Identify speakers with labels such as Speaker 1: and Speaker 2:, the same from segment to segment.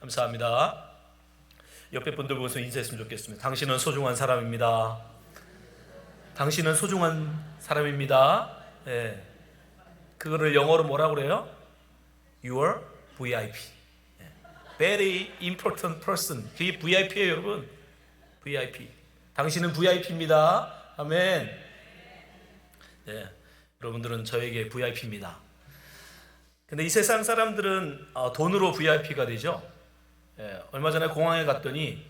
Speaker 1: 감사합니다. 옆에 분들 보면서 인사했으면 좋겠습니다. 당신은 소중한 사람입니다. 당신은 소중한 사람입니다. 예. 그거를 영어로 뭐라고 그래요? Your VIP. 예. Very important person. 그게 VIP예요, 여러분. VIP. 당신은 VIP입니다. 아멘. 예. 여러분들은 저에게 VIP입니다. 근데 이 세상 사람들은 돈으로 VIP가 되죠. 예, 얼마 전에 공항에 갔더니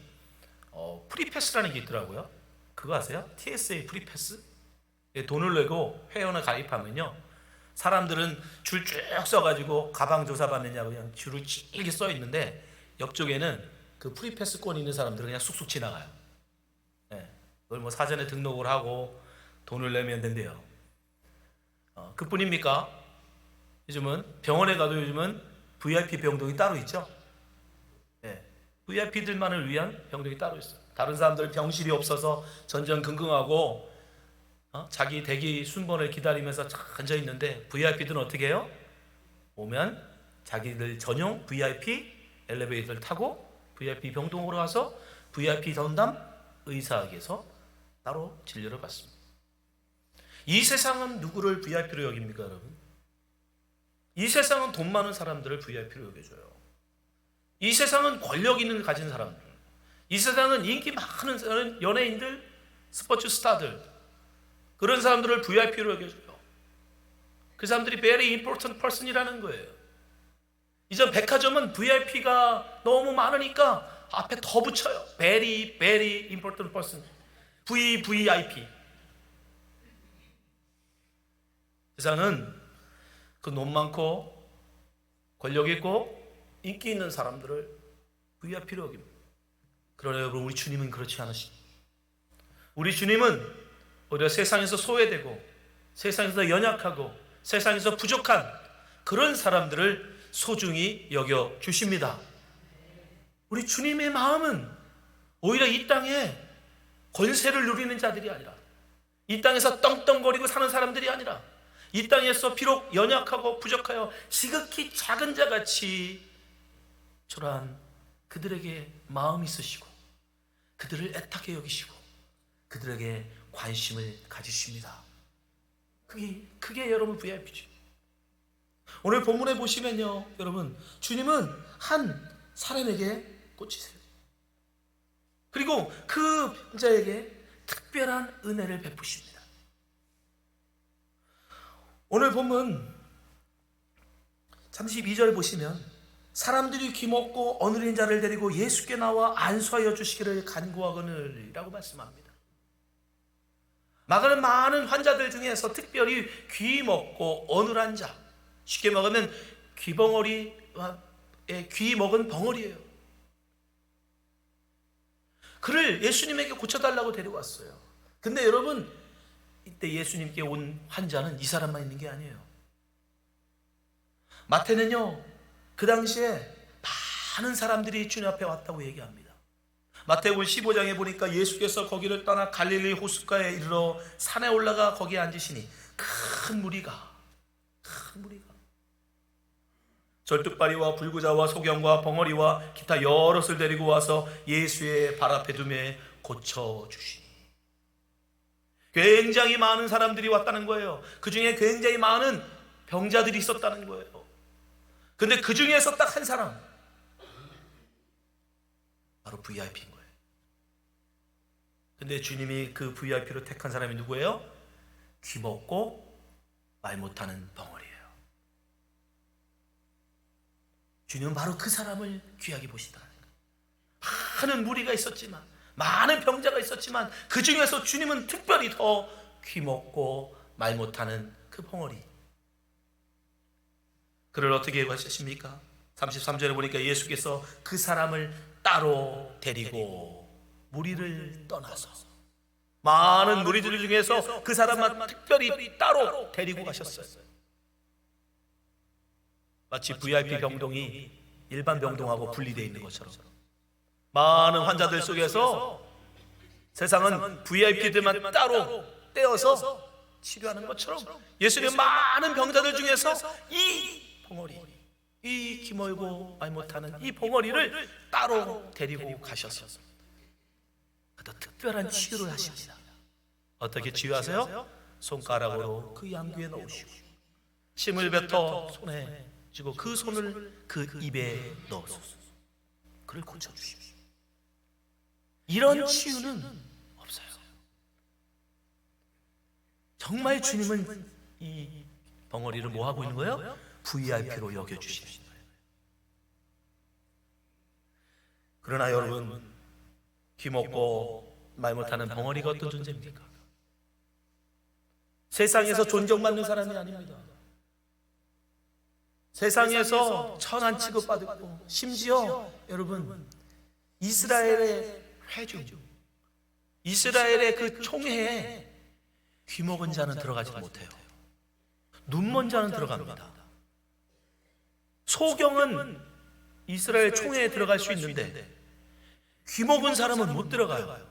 Speaker 1: 프리패스라는 게 있더라고요. 그거 아세요? TSA 프리패스? 예, 돈을 내고 회원을 가입하면요, 사람들은 줄 쭉 서가지고 가방 조사 받느냐고 그냥 줄을 길게 써 있는데, 옆쪽에는 그 프리패스권 있는 사람들은 그냥 쑥쑥 지나가요. 예, 그걸 뭐 사전에 등록을 하고 돈을 내면 된대요. 그뿐입니까? 요즘은 병원에 가도 요즘은 VIP 병동이 따로 있죠. 예, VIP들만을 위한 병동이 따로 있어요. 다른 사람들 병실이 없어서 전전긍긍하고 자기 대기 순번을 기다리면서 앉아 있는데, VIP들은 어떻게 해요? 오면 자기들 전용 VIP 엘리베이터를 타고 VIP 병동으로 가서 VIP 전담 의사에게서 따로 진료를 받습니다. 이 세상은 누구를 VIP로 여깁니까, 여러분? 이 세상은 돈 많은 사람들을 VIP로 여겨줘요. 이 세상은 권력 있는 가진 사람들, 이 세상은 인기 많은 연예인들, 스포츠 스타들, 그런 사람들을 VIP로 여겨줘요. 그 사람들이 very important person이라는 거예요. 이제 백화점은 VIP가 너무 많으니까 앞에 더 붙여요. very very important person, VVIP. 세상은 그 돈 많고 권력 있고 인기 있는 사람들을 VIP로 여깁니다. 그러나 여러분, 우리 주님은 그렇지 않으십니다. 우리 주님은 오히려 세상에서 소외되고 세상에서 연약하고 세상에서 부족한 그런 사람들을 소중히 여겨 주십니다. 우리 주님의 마음은 오히려 이 땅에 권세를 누리는 자들이 아니라, 이 땅에서 떵떵거리고 사는 사람들이 아니라, 이 땅에서 비록 연약하고 부족하여 지극히 작은 자같이 초라한 그들에게 마음이 있으시고 그들을 애타게 여기시고 그들에게 관심을 가지십니다. 그게 여러분 VIP죠. 오늘 본문에 보시면요, 여러분, 주님은 한 사람에게 꽂히세요. 그리고 그 자에게 특별한 은혜를 베푸십니다. 오늘 본문 32절 보시면, 사람들이 귀먹고 어느린 자를 데리고 예수께 나와 안수하여 주시기를 간구하거늘이라고 말씀합니다. 많은 환자들 중에서 특별히 귀먹고 어눌한 자, 쉽게 말하면 귀 먹은 벙어리예요. 그를 예수님에게 고쳐달라고 데려왔어요. 근데 여러분, 이때 예수님께 온 환자는 이 사람만 있는 게 아니에요. 마태는요, 그 당시에 많은 사람들이 주님 앞에 왔다고 얘기합니다. 마태복음 15장에 보니까 예수께서 거기를 떠나 갈릴리 호숫가에 이르러 산에 올라가 거기에 앉으시니 큰 무리가 절뚝발이와 불구자와 소경과 벙어리와 기타 여럿을 데리고 와서 예수의 발 앞에 두매 고쳐주시니, 굉장히 많은 사람들이 왔다는 거예요. 그 중에 굉장히 많은 병자들이 있었다는 거예요. 근데 그 중에서 딱 한 사람, 바로 VIP인 거예요. 근데 주님이 그 VIP로 택한 사람이 누구예요? 귀먹고 말 못하는 벙어리예요. 주님은 바로 그 사람을 귀하게 보시더라는 거예요. 많은 무리가 있었지만, 많은 병자가 있었지만, 그 중에서 주님은 특별히 더 귀먹고 말 못하는 그 벙어리, 그를 어떻게 하셨습니까? 33절에 보니까 예수께서 그 사람을 따로 데리고 무리를 떠나서, 많은 무리들 중에서 그 사람만 특별히 따로 데리고 가셨어요. 마치 VIP 병동이 일반 병동하고 분리되어 있는 것처럼, 많은 환자들 속에서 세상은 VIP들만 따로 떼어서 치료하는 것처럼, 예수님은 많은 병자들 중에서 이 벙어리, 이 기멀고 말 못하는 이 벙어리를 따로 데리고 가셔서 또 특별한 치유를 하십니다. 어떻게 치유하세요? 손가락으로 그 양귀에 넣으시고 침을 뱉어 손에 쥐고 그 손을 그 입에 넣어서 그를 고쳐주십시오. 이런 치유는 없어요. 정말 주님은 이 벙어리를 뭐 하고 있는 거예요? VIP로 여겨주시는 거예요. 그러나 여러분, 귀먹고 말 못하는 벙어리가 어떤 존재입니까? 세상에서 존경받는 사람이 아닙니다. 세상에서 천한 취급받고, 심지어 여러분, 이스라엘의 회중, 이스라엘의 그 총회에 귀먹은 자는 들어가지 못해요. 눈먼 자는 들어갑니다. 소경은 이스라엘 총회에 들어갈 수 있는데 귀먹은 사람은 못 들어가요.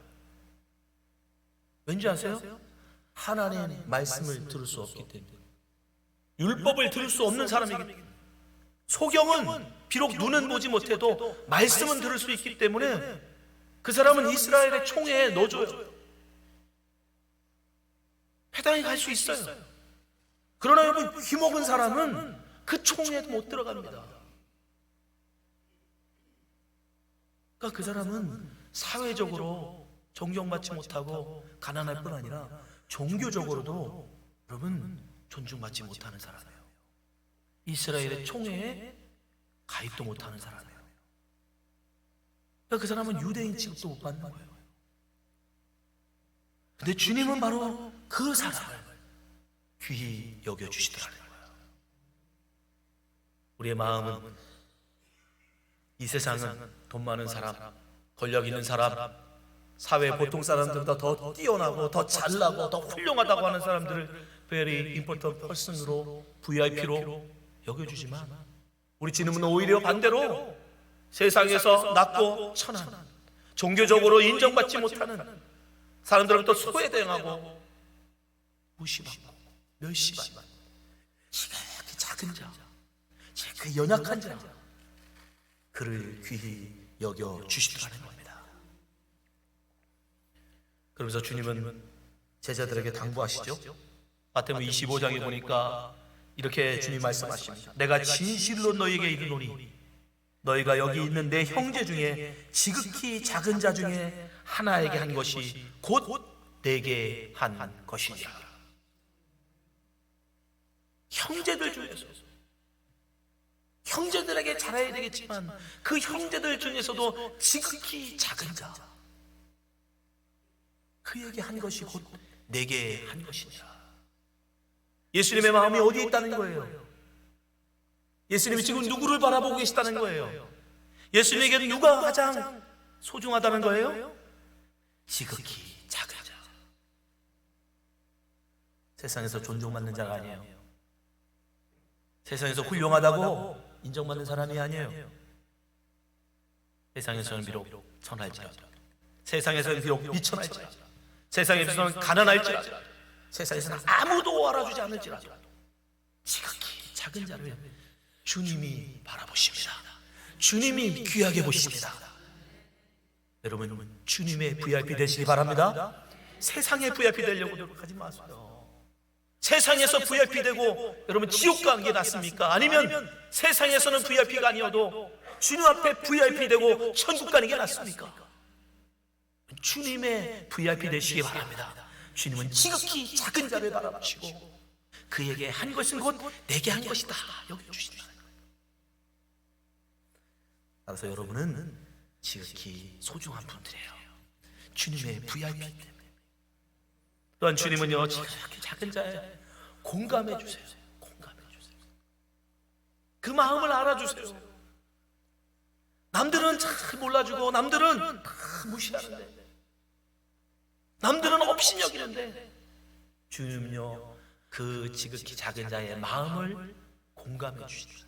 Speaker 1: 왠지 아세요? 하나님의 말씀을 들을 수 없기 때문에, 율법을 들을 수 없는 사람이기 때문에. 소경은 비록 눈은 보지 못해도 말씀은 들을 수 있기 때문에 그 사람은 이스라엘의 총회에 넣어줘요. 회당에 갈 수 있어요. 그러나 여러분, 귀먹은 사람은 그 총회에도 못 들어갑니다. 그러니까 그 사람은 사회적으로 존경받지 못하고 가난할 뿐 아니라 종교적으로도 여러분 존중받지 못하는 사람이에요. 이스라엘의 총회에 가입도 못하는 사람이에요. 그러니까 그 사람은 유대인 취급도 못 받는 거예요. 근데 주님은 바로 그 사람을 귀히 여겨주시더라는 거예요. 우리의 마음은 이 세상은 돈 많은 사람, 권력 있는 사람, 사회 보통 사람들보다 더 뛰어나고 더 잘나고 더 훌륭하다고 하는 사람들을 very important person으로, VIP로 여겨주지만 우리 주님은 오히려 반대로 세상에서 낮고 천한, 종교적으로 인정받지 못하는 사람들로부터 소외대응하고 무시받고 멸시받는 지극히 작은 자, 지극히 연약한 자, 그를 귀히 여겨주시더라는 겁니다. 그러면서 주님은 제자들에게 당부하시죠. 마태복음 25장에 보니까 이렇게 주님 말씀하십니다. 내가 진실로 너희에게 이르노니 너희가 여기 있는 내 형제 중에 지극히 작은 자 중에 하나에게 한 것이 곧 내게 한 것이니라. 형제들 중에서, 형제들에게 잘해야 되겠지만 그 형제들 중에서도 지극히 작은 자, 그에게 한 것이 곧 내게 한 것이니라. 예수님의 마음이 어디에 있다는 거예요? 예수님이 지금 누구를 바라보고 계시다는 거예요? 예수님에게 누가 가장 소중하다는 거예요? 지극히 작은 자. 세상에서 존중받는 자가 아니에요. 세상에서 훌륭하다고 인정받는 사람이 아니에요. 세상에서는 비록 천할지라도, 세상에서는 비록 미천할지라도, 세상에서는 가난할지라도, 세상에서는 아무도 알아주지 않을지라도 지극히 작은 자를 주님이 바라보십니다. 주님이 귀하게 보십니다. 여러분, 주님의 VIP 되시기 바랍니다. 세상의 VIP 되려고 노력하지 마세요. 세상에서 VIP 되고 여러분 지옥 가는 게 낫습니까? 아니면 세상에서는 VIP가 아니어도 주님 앞에 VIP 되고 천국 가는 게 낫습니까? 주님의 VIP 되시기 바랍니다. 주님은 지극히 작은 자를 바라보시고 그에게 한 것은 곧 내게 한 것이다 여겨주신다. 따라서 여러분은 지극히 소중한 분들이에요. 주님의 VIP 때문에. 또한 주님은요, 지극히 작은 자에 공감해 주세요. 공감해 주세요. 그 마음을 알아주세요. 남들은 잘 몰라주고 남들은 다 무시하는데, 남들은 없이 여기는데 주님은요 그 지극히 작은 자의 마음을 공감해 주신다.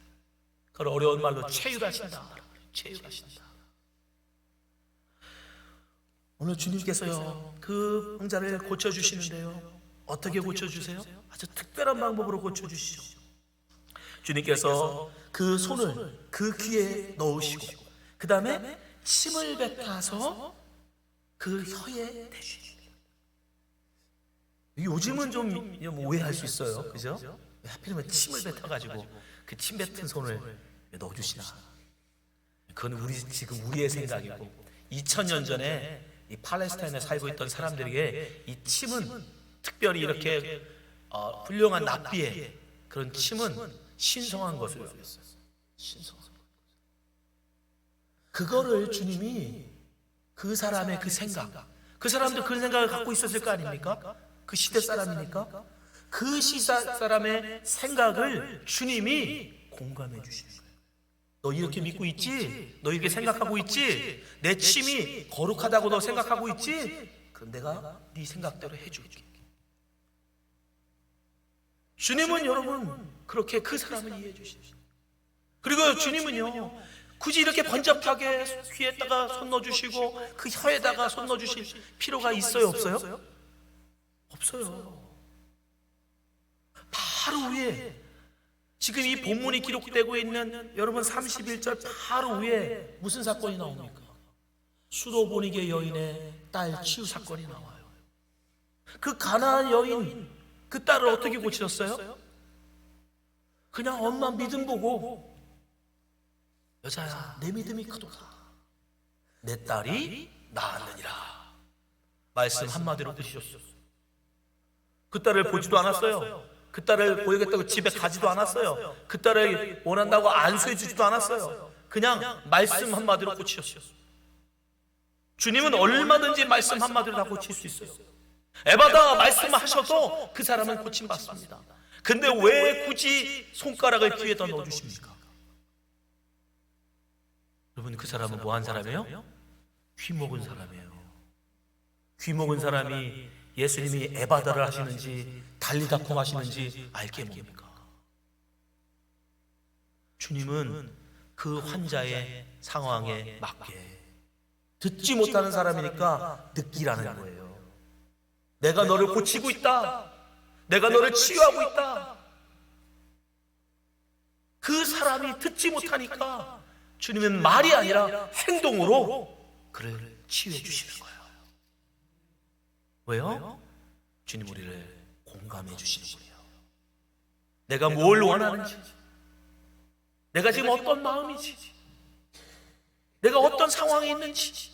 Speaker 1: 그걸 어려운 말로 체휼하신다. 체휼하신다. 오늘 주님께서요 그 병자를 고쳐주시는데요, 어떻게 고쳐주세요? 아주 특별한 방법으로 고쳐주시죠. 주님께서 그 손을 그 귀에 넣으시고 그 다음에 침을 뱉어서 그 혀에 대주십니다. 요즘은 좀 오해할 수 있어요, 그죠? 왜 하필이면 침을 뱉어가지고 그 침 뱉은 손을 넣어주시나? 그건 지금 우리의 생각이고 2000년 전에 이 팔레스타인에 살고 있던 사람들에게 이 침은 특별히 이렇게 훌륭한 납비의 그런 침은 신성한 것을 여겼어요. 신성한 것. 그거를 주님이 그 사람의 그 생각, 그 사람도 그런 생각을 갖고 있었을 거 아닙니까? 그 시대 사람이니까 그 시대 사람의 생각을 주님이 공감해 주시는 거예요. 너 이렇게 믿고 있지? 너 이렇게 생각하고 있지? 내 침이 거룩하다고 너 생각하고 있지? 그럼 내가 네 생각대로 해줄게. 주님은 여러분 그렇게 그 사람을 이해해 주십시오. 그리고 주님은요 굳이 이렇게 번잡하게 귀에다가 손 넣어주시고 그 혀에다가 손 넣어주실 필요가 있어요, 없어요? 없어요. 바로 위에 지금 이 본문이 기록되고 있는 여러분 31절 바로 위에 무슨 사건이 나옵니까? 수로보니게 여인의 딸 치유 사건이 나와요. 그 가나안 여인 그 딸을 어떻게 고치셨어요? 그냥 엄마 믿음 보고 여자야 내 믿음이 크도다 내 딸이 나았느니라 말씀 한마디로 끝이셨어요. 그 딸을 보지도 않았어요. 그 딸을 보이겠다고 집에 가지도 않았어요. 그 딸을 원한다고 안수해 주지도 않았어요. 그냥 말씀 한마디로 고치셨어요. 주님은 얼마든지 말씀 한마디로 다 고칠 수 있어요. 에바다 말씀하셔도 그 사람은 고침받습니다. 근데 왜 굳이 손가락을 귀에다 넣어주십니까? 여러분 그 사람은 뭐 한 사람이에요? 귀 먹은 사람이에요. 귀 먹은 사람이 예수님이 에바다를 하시는지 달리다콤 하시는지 알게 뭡니까? 주님은 그 환자의 상황에 맞게 듣지 못하는 사람이니까 느끼라는 거예요. 내가 너를 고치고 있다. 내가 너를 치유하고 있다. 그 사람이 듣지 못하니까 주님은 말이 아니라 행동으로 그를 치유해 주시는 거예요. 왜요? 주님 우리를 공감해 주시는 거예요. 내가 뭘 원하는지, 내가 지금 어떤 마음이지, 내가 어떤 상황에 있는지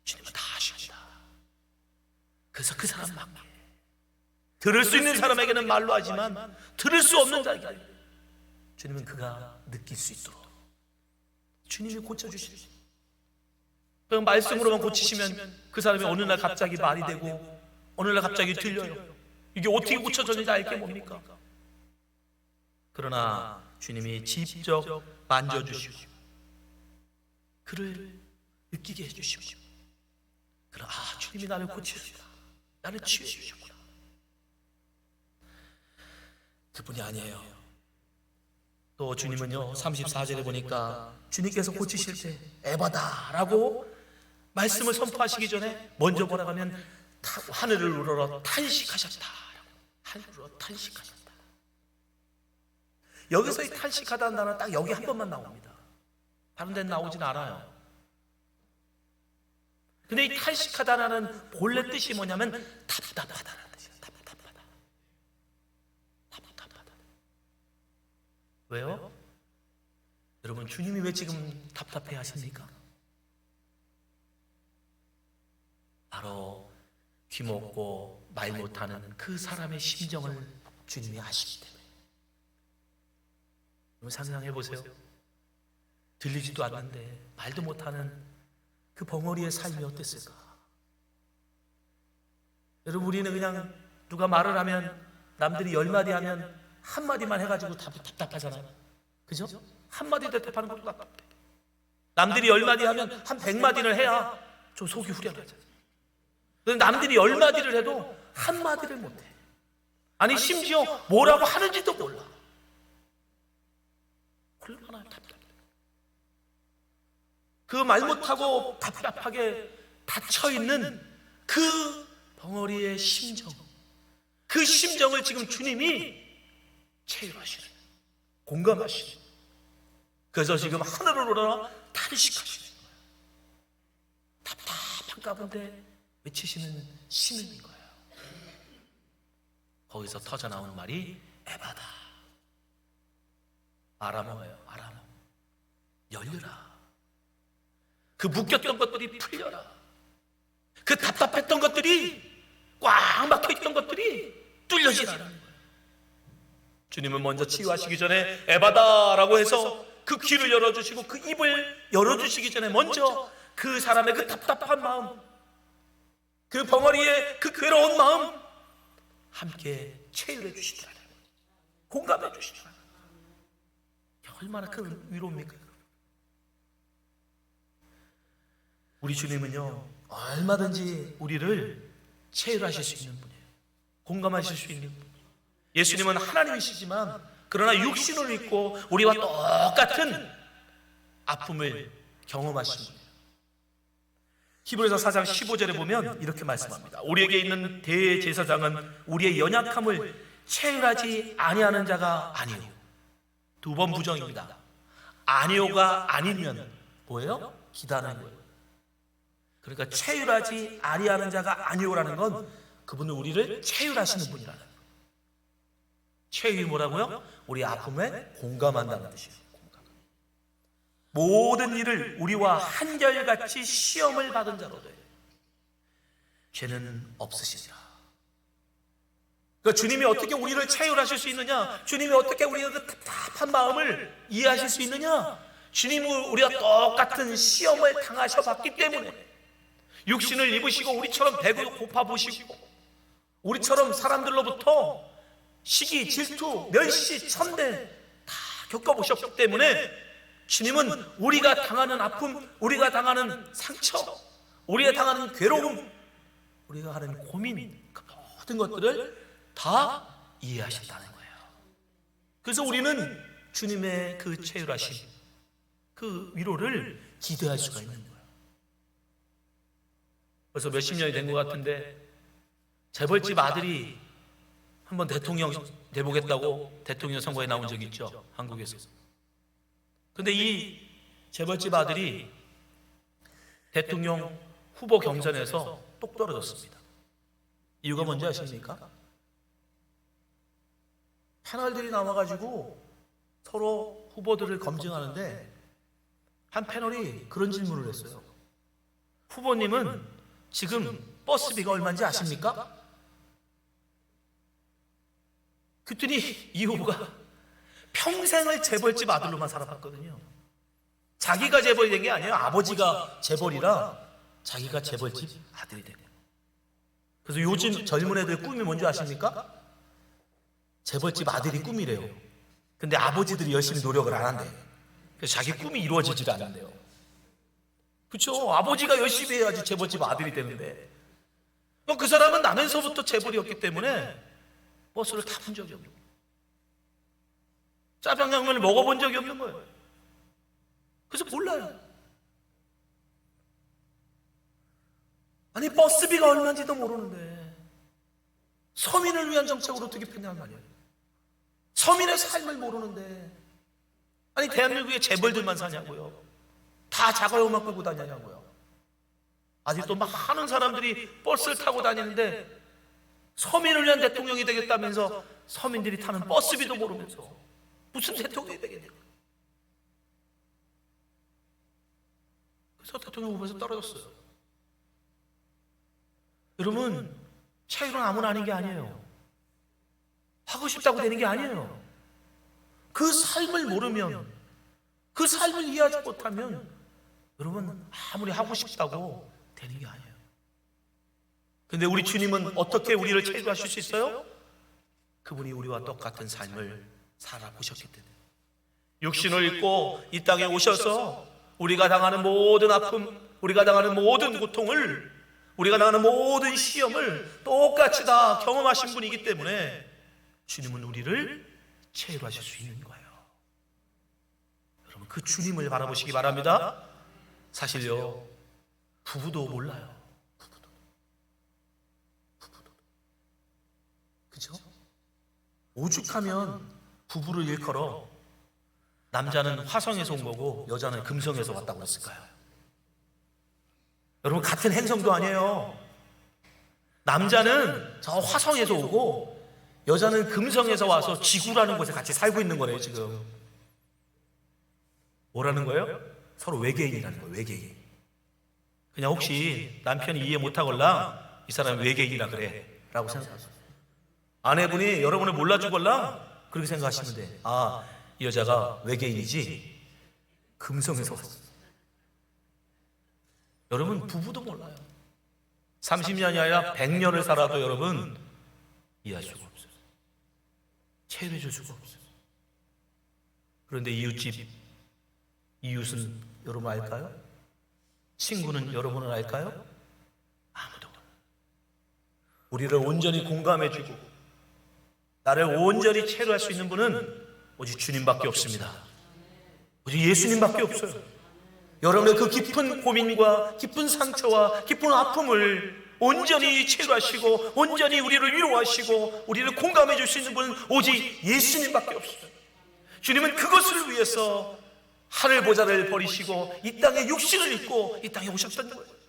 Speaker 1: 주님은 다 아십니다. 그래서 그 사람 맞게 들을 수 있는 사람에게는 말로 하지만 들을 수 없는 자에게 주님은 그가 느낄 수 있도록 주님이 고쳐주시죠. 그냥 말씀으로만 고치시면 그 사람이 어느 날 갑자기 말이 되고 어느 날 갑자기 들려요. 이게 어떻게 고쳐졌는지 알게 뭡니까? 그러나 주님이 직접 만져주시고 그를 느끼게 해주시고 그럼 주님이 나를 고치셨다. 나를 치유해 주셨구나. 그뿐이 아니에요. 또 주님은요 34절에 보니까 주님께서 고치실 때 에바다라고 말씀을 선포하시기 전에 먼저 뭐라고 하면 하늘을 우러러 탄식하셨다. 하늘을 우러러 탄식하셨다. 여기서 이 탄식하다는 단어는 딱 여기 한 번만 나옵니다. 다른 데는 나오진 않아요. 근데 이 탄식하다라는 본래 뜻이 뭐냐면 답답하다는 뜻이에요. 답답하다. 답답하다. 왜요? 여러분 주님이 왜 지금 답답해 하십니까? 바로 귀 먹고 말 못하는 그 사람의 심정을 주님이 아시기 때문에. 여러분 상상해 보세요. 들리지도 않는데 말도 못하는 그 벙어리의 삶이 어땠을까? 여러분 우리는 그냥 누가 말을 하면 남들이 10마디 하면 한마디만 해가지고 답답하잖아요. 그죠? 한마디 대답하는 것도 답답해. 남들이 10마디 하면 한 100마디를 해야 좀 속이 후련하잖아요. 남들이 10마디를 해도 한마디를 못해. 아니 심지어 뭐라고 하는지도 몰라. 얼마나 답답해. 그 말 못하고 답답하게 닫혀있는 그 벙어리의 심정, 그 심정을 지금 주님이 체휼하시는, 공감하시는, 그래서 지금 하늘을 우러러 탄식하시는 거예요. 답답한 가운데 외치시는 시민인 거예요. 거기서 터져나오는 말이 에바다. 아람어예요. 아람어. 열려라. 그 묶였던 것들이 풀려라. 그 답답했던 것들이, 꽉 막혀있던 것들이 뚫려지라는 거예요. 주님은 먼저 치유하시기 전에 에바다라고 해서 그 귀를 열어주시고 그 입을 열어주시기 전에 먼저 그 사람의 그 답답한 마음, 그 벙어리의 그 괴로운 마음 함께 체휼해 주시더라고요. 공감해 주시더라고요. 얼마나 큰 위로입니까? 우리 주님은요, 얼마든지 우리를 체휼하실 수 있는 분이에요. 공감하실 수 있는 분. 예수님은 하나님이시지만 그러나 육신을 입고 우리와 똑같은 아픔을 경험하신 분이에요. 히브리서 4장 15절에 보면 이렇게 말씀합니다. 우리에게 있는 대제사장은 우리의 연약함을 체휼하지 아니하는 자가 아니요. 두 번 부정입니다. 아니오가 아니면 뭐예요? 기다는 거예요. 그러니까 체휼하지 아니하는 자가 아니오라는 건 그분은 우리를 체휼하시는 분이라는 거예요. 체휼이 뭐라고요? 우리 아픔에 공감한다는 뜻이에요. 공감. 모든 일을 우리와 한결같이 시험을 받은 자로되 죄는 없으시리라. 그러니까 주님이 어떻게 우리를 체휼하실 수 있느냐? 주님이 어떻게 우리의 그 답답한 마음을 이해하실 수 있느냐? 주님은 우리가 똑같은 시험을 당하셔봤기 때문에 육신을 입으시고 우리처럼 배도 고파보시고 우리처럼 사람들로부터 시기, 질투, 멸시, 천대 다 겪어보셨기 때문에 주님은 우리가 당하는 아픔, 우리가 당하는 상처, 우리가 당하는 괴로움, 우리가 하는 고민, 그 모든 것들을 다 이해하셨다는 거예요. 그래서 우리는 주님의 그 체휼하심, 그 위로를 기대할 수가 있는 거예요. 벌써 몇십 년이 된 것 같은데 재벌집 아들이 한번 대통령 돼보겠다고 대통령 선거에 나온 적이 있죠, 한국에서. 근데 이 재벌집 아들이 대통령 후보 경선에서 똑 떨어졌습니다. 이유가 뭔지 아십니까? 패널들이 나와가지고 서로 후보들을 검증하는데 한 패널이 그런 질문을 했어요. 후보님은 지금 버스비가 얼마인지 아십니까? 그랬더니 이 후보가 평생을 재벌집 아들로만 살아봤거든요. 자기가 재벌이 된 게 아니에요. 아버지가 재벌이라 자기가 재벌집 아들이 된 거예요. 그래서 요즘 젊은 애들 꿈이 뭔지 아십니까? 재벌집 아들이 꿈이래요. 근데 아버지들이 열심히 노력을 안 한대요. 그래서 자기 꿈이 이루어지질 않는데요. 그렇죠? 아버지가 열심히 해야지 재벌집 아들이 되는데 그 사람은 나면서부터 재벌이었기 때문에 버스를 타본 적이 없는 거예요. 짜장면을 먹어본 적이 없는 거예요. 그래서 몰라요. 아니 버스비가 얼마인지도 모르는데 서민을 위한 정책을 어떻게 펴냐는 말이에요. 서민의 삶을 모르는데 아니 대한민국에 재벌들만 사냐고요. 다 자가용만 끌고 다니냐고요. 아직도 많은 사람들이 버스를 타고 다니는데 서민을 위한 대통령이 되겠다면서 서민들이 타는 버스비도 모르면서 무슨 대통령이 되겠냐고. 그래서 대통령 후보에서 떨어졌어요. 여러분, 체휼은 아무나 하는 게 아니에요. 하고 싶다고 되는 게 아니에요. 그 삶을 모르면, 그 삶을 이해하지 못하면 여러분 아무리 하고 싶다고 되는 게 아니에요. 근데 우리 주님은 어떻게 우리를 체휼하실 수 있어요? 그분이 우리와 똑같은 삶을 살아보셨기 때문에 육신을 입고 이 땅에 오셔서 우리가 당하는 모든 아픔, 우리가 당하는 모든 고통을, 우리가 당하는 모든 시험을 똑같이 다 경험하신 분이기 때문에 주님은 우리를 체휼하실 수 있는 거예요. 여러분 그 주님을 바라보시기 바랍니다. 사실요 부부도 몰라요. 부부도 그죠? 오죽하면 부부를 일컬어 남자는 화성에서 온 거고 여자는 금성에서 왔다고 했을까요? 여러분, 같은 행성도 아니에요. 남자는 저 화성에서 오고 여자는 금성에서 와서 지구라는 곳에 같이 살고 있는 거래요. 지금 뭐라는 거예요? 서로 외계인이라는 거예요. 외계인. 그냥 혹시 남편이 이해 못하걸라 이 사람이 외계인이라 그래 라고 생각하세요. 아내분이 여러분을 몰라주걸라 그렇게 생각하시면 돼. 아, 이 여자가 외계인이지 금성에서 왔어. 여러분, 부부도 몰라요. 30년이 아니라 100년을 살아도 여러분 이해할 수가 없어요. 체험해 줄 수가 없어요. 그런데 이웃은 여러분 알까요? 친구는 여러분은 알까요? 아무도. 우리를 온전히 공감해주고 나를 온전히 체류할 수 있는 분은 오직 주님밖에 없습니다. 오직 예수님밖에 없어요. 여러분의 그 깊은 고민과 깊은 상처와 깊은 아픔을 온전히 체류하시고 온전히 우리를 위로하시고 우리를 공감해 줄 수 있는 분은 오직 예수님밖에 없어요. 주님은 그것을 위해서 하늘 보좌를 버리시고 이 땅에 육신을 입고 이 땅에 오셨던 거예요.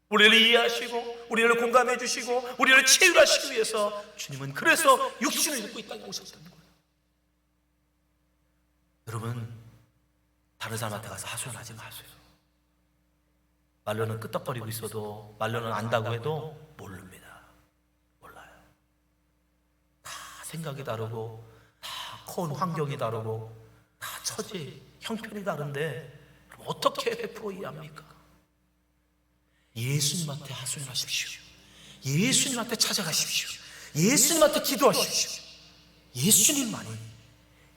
Speaker 1: 우리를 이해하시고 우리를 공감해 주시고 우리를 체휼하시기 위해서 주님은 그래서 육신을 입고 이 땅에 오셨던 거예요. 여러분, 다른 사람한테 가서 하소연하지 마세요. 말로는 끄떡거리고 있어도 말로는 안다고 해도 모릅니다. 몰라요. 다 생각이 다르고 다 커온 환경이 다르고 다 처지 형편이 다른데 어떻게 100% 이해합니까? 예수님한테 하소연하십시오. 예수님한테 찾아가십시오. 예수님한테 기도하십시오. 예수님만이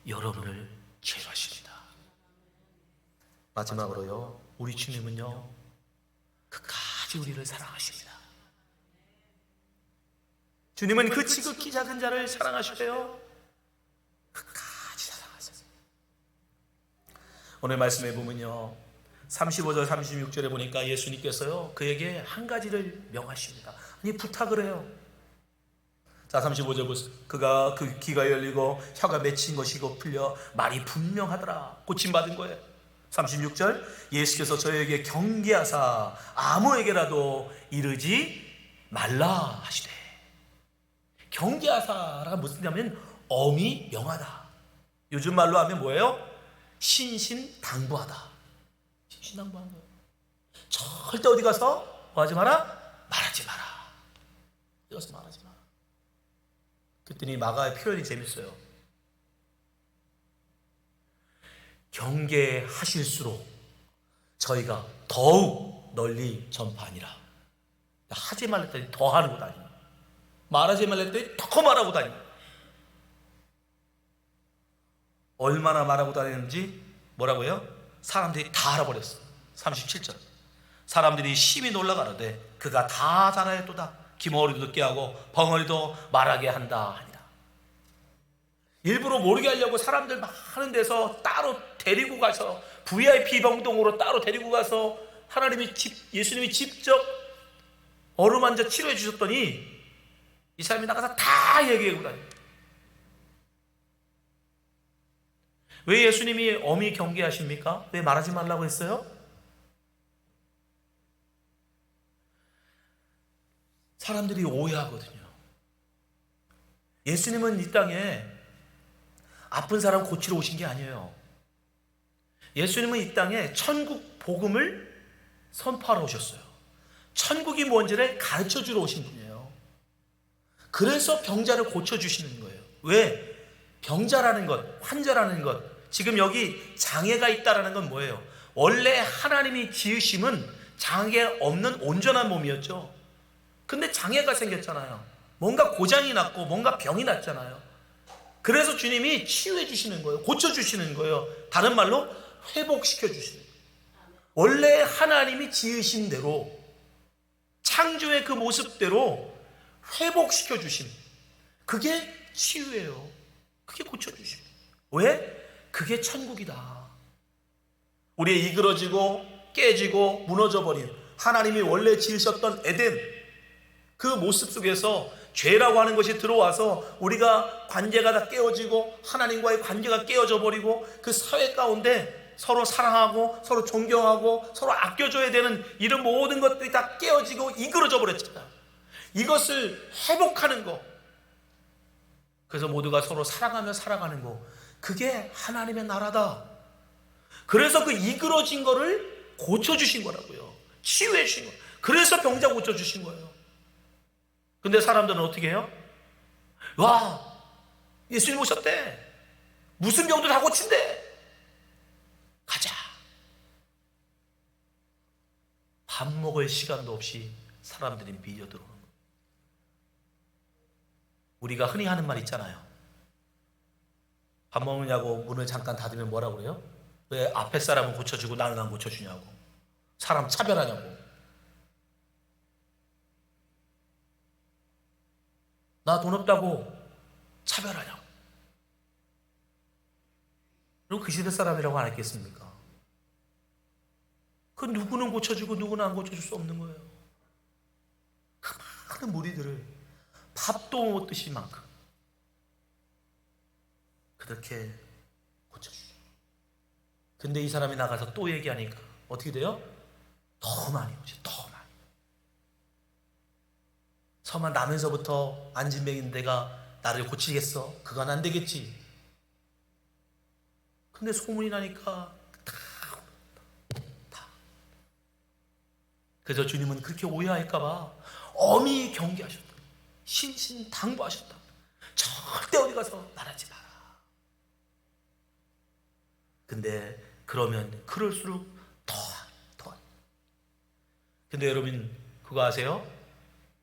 Speaker 1: 여러분을 체험하십니다. 마지막으로요, 우리 주님은요 끝까지 우리를 사랑하십니다. 주님은 그 지극히 작은 자를 사랑하시대요. 끝까지 사랑하세요. 오늘 말씀에 보면요 35절 36절에 보니까 예수님께서요 그에게 한 가지를 명하십니다. 아니, 부탁을 해요. 자, 35절 보세요. 그가 그 귀가 열리고 혀가 맺힌 것이고 풀려 말이 분명하더라. 고침받은 거예요. 36절, 예수께서 저에게 경계하사 아무에게라도 이르지 말라 하시되. 경계하사가 무슨 뜻이냐면 엄히 명하다. 요즘 말로 하면 뭐예요? 신신당부하다. 신신당부하는 거예요. 절대 어디 가서 뭐 하지 마라? 말하지 마라. 어디 가서 말하지 마라. 그랬더니 마가의 표현이 재밌어요. 경계하실수록 저희가 더욱 널리 전파하니라. 하지 말랬더니 더 하고 다니고, 말하지 말랬더니 더 말하고 다니고. 얼마나 말하고 다니는지 뭐라고요? 사람들이 다 알아버렸어. 37절. 사람들이 심히 놀라가로되 그가 다 잘하였도다. 기머리도 듣게 하고 벙어리도 말하게 한다 하니라. 일부러 모르게 하려고 사람들 많은 데서 따로 데리고 가서 VIP 병동으로 따로 데리고 가서 예수님이 직접 어루만져 치료해 주셨더니 이 사람이 나가서 다 얘기하고 다녀요. 왜 예수님이 엄히 경계하십니까? 왜 말하지 말라고 했어요? 사람들이 오해하거든요. 예수님은 이 땅에 아픈 사람 고치러 오신 게 아니에요. 예수님은 이 땅에 천국 복음을 선포하러 오셨어요. 천국이 뭔지를 가르쳐 주러 오신 분이에요. 그래서 병자를 고쳐주시는 거예요. 왜? 병자라는 것, 환자라는 것, 지금 여기 장애가 있다라는 건 뭐예요? 원래 하나님이 지으심은 장애 없는 온전한 몸이었죠. 근데 장애가 생겼잖아요. 뭔가 고장이 났고 뭔가 병이 났잖아요. 그래서 주님이 치유해 주시는 거예요. 고쳐주시는 거예요. 다른 말로 회복시켜 주시는 거예요. 원래 하나님이 지으신 대로 창조의 그 모습대로 회복시켜 주시는, 그게 치유예요. 그게 고쳐주시는 거예요. 왜? 그게 천국이다. 우리의 이그러지고 깨지고 무너져버린 하나님이 원래 지으셨던 에덴, 그 모습 속에서 죄라고 하는 것이 들어와서 우리가 관계가 다 깨어지고 하나님과의 관계가 깨어져 버리고 그 사회 가운데 서로 사랑하고 서로 존경하고 서로 아껴줘야 되는 이런 모든 것들이 다 깨어지고 이그러져 버렸잖아. 이것을 회복하는 거, 그래서 모두가 서로 사랑하며 살아가는 거, 그게 하나님의 나라다. 그래서 그 이그러진 거를 고쳐주신 거라고요. 치유해 주신 거예요. 그래서 병자 고쳐주신 거예요. 근데 사람들은 어떻게 해요? 와, 예수님 오셨대. 무슨 병도 다 고친대. 가자. 밥 먹을 시간도 없이 사람들이 밀려 들어오는 거예요. 우리가 흔히 하는 말 있잖아요. 밥 먹느냐고 문을 잠깐 닫으면 뭐라고 그래요? 왜 앞에 사람은 고쳐주고 나는 안 고쳐주냐고. 사람 차별하냐고. 나 돈 없다고 차별하냐고. 그리고 그 시대 사람이라고 안 했겠습니까? 그 누구는 고쳐주고 누구는 안 고쳐줄 수 없는 거예요. 그 많은 무리들을 밥도 못 드실 만큼 그렇게 고쳐주죠. 근데 이 사람이 나가서 또 얘기하니까 어떻게 돼요? 더 많이 오지, 더 많이. 설마 나면서부터 안진뱅인 내가 나를 고치겠어? 그건 안 되겠지. 근데 소문이 나니까 다. 그래서 주님은 그렇게 오해할까봐 엄히 경계하셨다. 신신당부하셨다. 절대 어디 가서 말하지 마라. 근데 그러면 그럴수록 더. 근데 여러분 그거 아세요?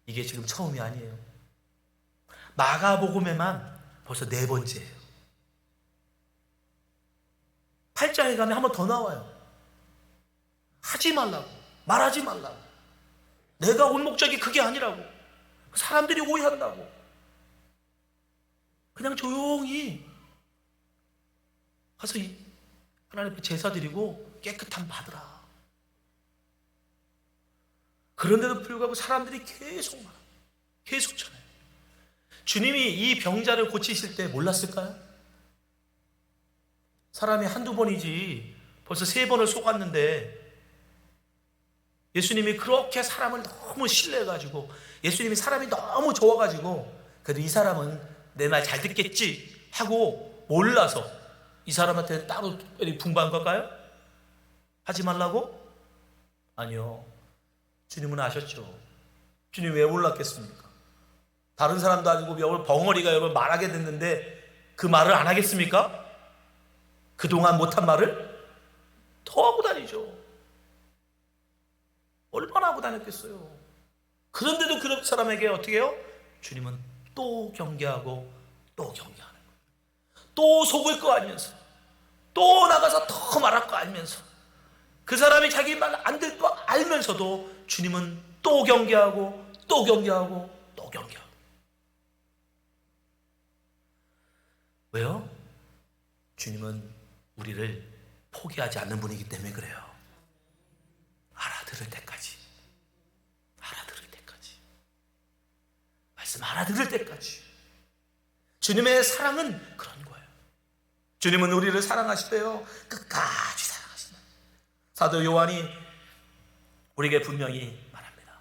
Speaker 1: 이게 지금 처음이 아니에요. 마가복음에만 벌써 4번째예요. 8장에 가면 한 번 더 나와요. 하지 말라고, 말하지 말라고. 내가 온 목적이 그게 아니라고. 사람들이 오해한다고. 그냥 조용히 가서 하나님 앞에 제사 드리고 깨끗함 받으라. 그런데도 불구하고 사람들이 계속 전해요. 주님이 이 병자를 고치실 때 몰랐을까요? 사람이 한두 번이지 벌써 3번을 속았는데 예수님이 그렇게 사람을 너무 신뢰해가지고 예수님이 사람이 너무 좋아가지고 그래도 이 사람은 내 말 잘 듣겠지 하고 몰라서 이 사람한테 따로 특별히 분부한 걸까요? 하지 말라고? 아니요. 주님은 아셨죠. 주님 왜 몰랐겠습니까? 다른 사람도 아니고 여러분 벙어리가 여러분 말하게 됐는데 그 말을 안 하겠습니까? 그동안 못한 말을 더 하고 다니죠. 얼마나 하고 다녔겠어요. 그런데도 그 사람에게 어떻게 해요? 주님은 또 경계하고 또 경계하는 거예요. 또 속을 거 알면서 또 나가서 더 말할 거 알면서 그 사람이 자기 말 안 들 거 알면서도 주님은 또 경계하고 또 경계하고 또 경계하고. 왜요? 주님은 우리를 포기하지 않는 분이기 때문에 그래요. 알아들을 때까지 말씀 알아들을 때까지. 주님의 사랑은 그런 거예요. 주님은 우리를 사랑하시대요. 끝까지 사랑하신다. 사도 요한이 우리에게 분명히 말합니다.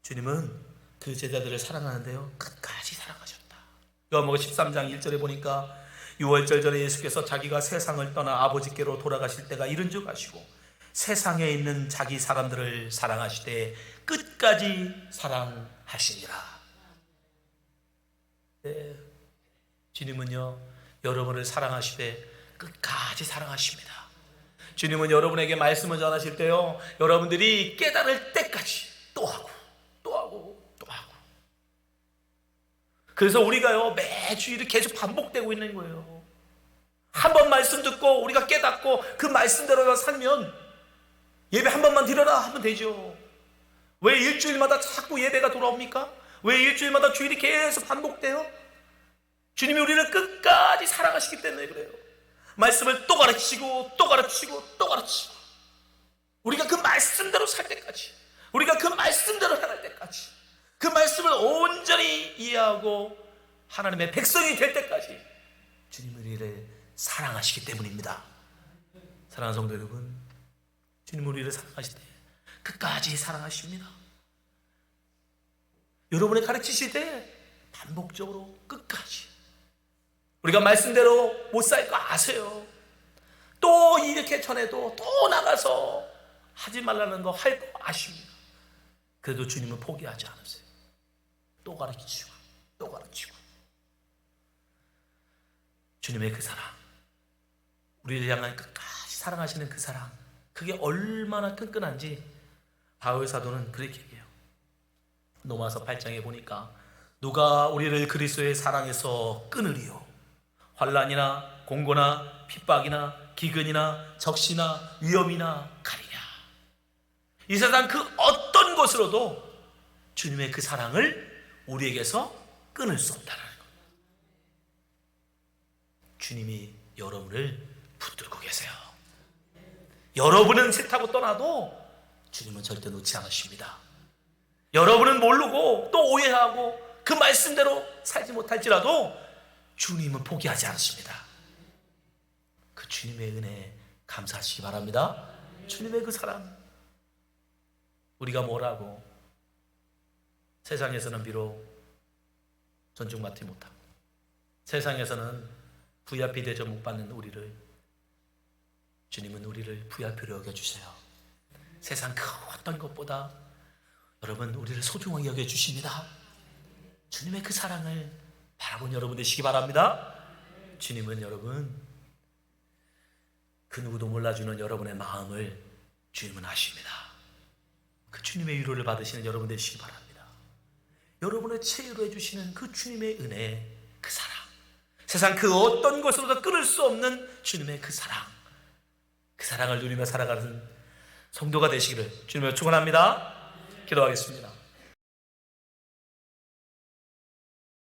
Speaker 1: 주님은 그 제자들을 사랑하는데요, 끝까지 사랑하셨다. 요한복음 13장 1절에 보니까 6월절 전에 예수께서 자기가 세상을 떠나 아버지께로 돌아가실 때가 이른 줄 아시고 세상에 있는 자기 사람들을 사랑하시되 끝까지 사랑하시니라. 네, 주님은요 여러분을 사랑하시되 끝까지 사랑하십니다. 주님은 여러분에게 말씀을 전하실 때요 여러분들이 깨달을 때까지 또 하고 또 하고 또 하고. 그래서 우리가요 매주 일이 계속 반복되고 있는 거예요. 한 번 말씀 듣고 우리가 깨닫고 그 말씀대로 살면 예배 한 번만 드려라 하면 되죠. 왜 일주일마다 자꾸 예배가 돌아옵니까? 왜 일주일마다 주일이 계속 반복돼요? 주님이 우리를 끝까지 사랑하시기 때문에 그래요. 말씀을 또 가르치고 또 가르치고 또 가르치고 우리가 그 말씀대로 살 때까지, 우리가 그 말씀대로 행할 때까지, 그 말씀을 온전히 이해하고 인정하고 하나님의 백성이 될 때까지 주님은 우리를 사랑하시기 때문입니다. 사랑하는 성도 여러분, 주님은 우리를 사랑하실 때 끝까지 사랑하십니다. 여러분의 가르치실 때 반복적으로 끝까지 우리가 말씀대로 못 살 거 아세요. 또 이렇게 전해도 또 나가서 하지 말라는 거 할 거 아십니다. 그래도 주님은 포기하지 않으세요. 또 가르치고 또 가르치고. 주님의 그 사랑, 우리를 향한 끝까지 사랑하시는 그 사랑, 그게 얼마나 끈끈한지 바울 사도는 그렇게 얘기해요. 로마서 8장에 보니까 누가 우리를 그리스도의 사랑에서 끊으리요? 환난이나 공고나 핍박이나 기근이나 적시나 위험이나 가리냐. 이 세상 그 어떤 것으로도 주님의 그 사랑을 우리에게서 끊을 수 없다는 것. 주님이 여러분을 붙들고 계세요. 여러분은 싫다고 떠나도 주님은 절대 놓지 않으십니다. 여러분은 모르고 또 오해하고 그 말씀대로 살지 못할지라도 주님은 포기하지 않으십니다. 그 주님의 은혜에 감사하시기 바랍니다. 주님의 그 사랑, 우리가 뭐라고 세상에서는 비록 존중받지 못하고 세상에서는 VIP 대접 못 받는 우리를, 주님은 우리를 VIP로 여겨주세요. 세상 그 어떤 것보다 여러분 우리를 소중하게 여겨주십니다. 주님의 그 사랑을 바라본 여러분 되시기 바랍니다. 주님은 여러분 그 누구도 몰라주는 여러분의 마음을 주님은 아십니다. 그 주님의 위로를 받으시는 여러분 되시기 바랍니다. 여러분의 최후로 해주시는 그 주님의 은혜, 그 사랑, 세상 그 어떤 것으로도 끊을 수 없는 주님의 그 사랑, 그 사랑을 누리며 살아가는 성도가 되시기를 주님을 축원합니다. 기도하겠습니다.